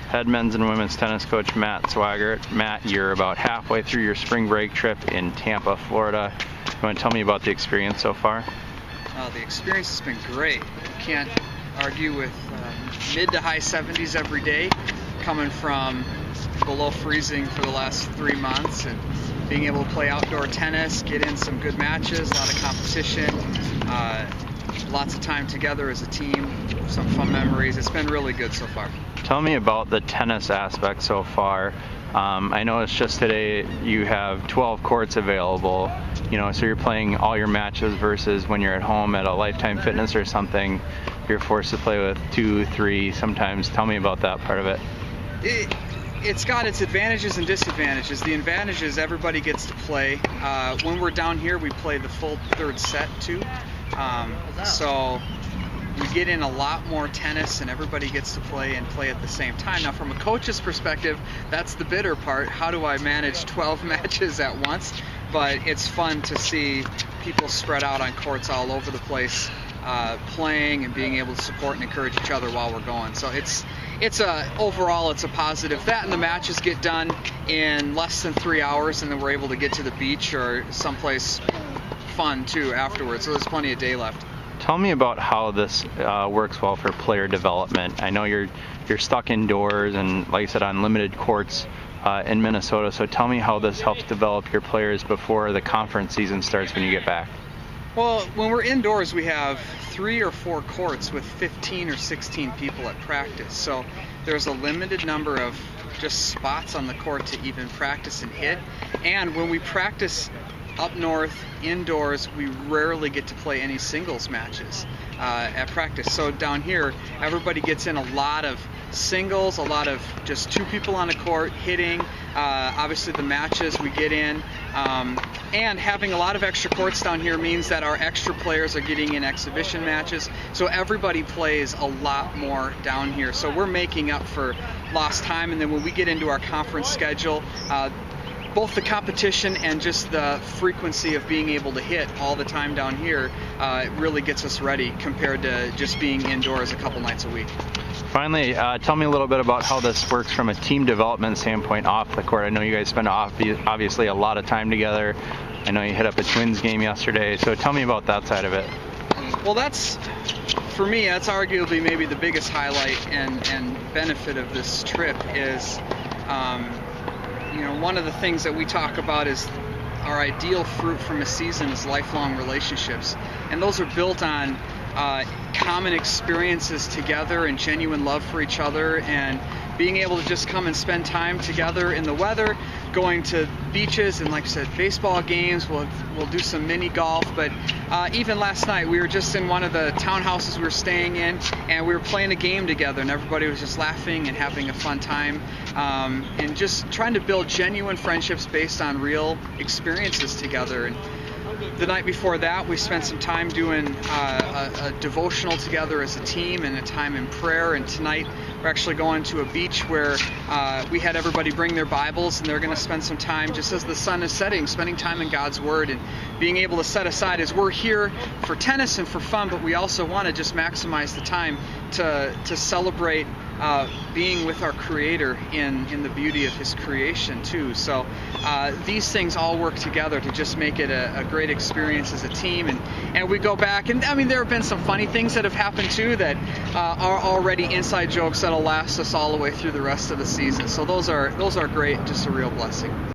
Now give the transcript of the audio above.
Head men's and women's tennis coach Matt Swigart. Matt, you're about halfway through your spring break trip in Tampa, Florida. You want to tell me about the experience so far? The experience has been great. Can't argue with mid to high 70s every day, coming from below freezing for the last 3 months, and being able to play outdoor tennis, get in some good matches, a lot of competition, lots of time together as a team, some fun memories. It's been really good so far. Tell me about the tennis aspect so far. I noticed just today you have 12 courts available, so you're playing all your matches versus when you're at home at a Lifetime Fitness or something, you're forced to play with 2, 3 sometimes. Tell me about that part of it. It's got its advantages and disadvantages. The advantage is everybody gets to play. When we're down here, we play the full third set too. So we get in a lot more tennis and everybody gets to play at the same time. Now from a coach's perspective, that's the bitter part. How do I manage 12 matches at once? But it's fun to see people spread out on courts all over the place, playing and being able to support and encourage each other while we're going. So overall it's a positive. That and the matches get done in less than 3 hours, and then we're able to get to the beach or someplace fun too afterwards. So there's plenty of day left. Tell me about how this works well for player development. I know you're stuck indoors and, like I said, on limited courts in Minnesota. So tell me how this helps develop your players before the conference season starts when you get back. Well, when we're indoors, we have 3 or 4 courts with 15 or 16 people at practice. So there's a limited number of just spots on the court to even practice and hit. And when we practice up north, indoors, we rarely get to play any singles matches at practice. So down here, everybody gets in a lot of singles, a lot of just 2 people on a court hitting. Obviously the matches we get in. And having a lot of extra courts down here means that our extra players are getting in exhibition matches. So everybody plays a lot more down here. So we're making up for lost time. And then when we get into our conference schedule, both the competition and just the frequency of being able to hit all the time down here it really gets us ready compared to just being indoors a couple nights a week. Finally, tell me a little bit about how this works from a team development standpoint off the court. I know you guys spend obviously a lot of time together. I know you hit up a Twins game yesterday, so tell me about that side of it. Well, for me, that's arguably maybe the biggest highlight and benefit of this trip is one of the things that we talk about is our ideal fruit from a season is lifelong relationships. And those are built on common experiences together and genuine love for each other, and being able to just come and spend time together in the weather, going to beaches and, like I said, baseball games. We'll do some mini golf, but even last night we were just in one of the townhouses we were staying in, and we were playing a game together, and everybody was just laughing and having a fun time, and just trying to build genuine friendships based on real experiences together. And the night before that, we spent some time doing a devotional together as a team and a time in prayer. And tonight, we're actually going to a beach where we had everybody bring their Bibles, and they're going to spend some time, just as the sun is setting, spending time in God's Word and being able to set aside, as we're here for tennis and for fun, but we also want to just maximize the time to celebrate being with our Creator in the beauty of His creation too. So these things all work together to just make it a great experience as a team. And we go back, and I mean, there have been some funny things that have happened too that are already inside jokes that'll last us all the way through the rest of the season. So those are great, just a real blessing.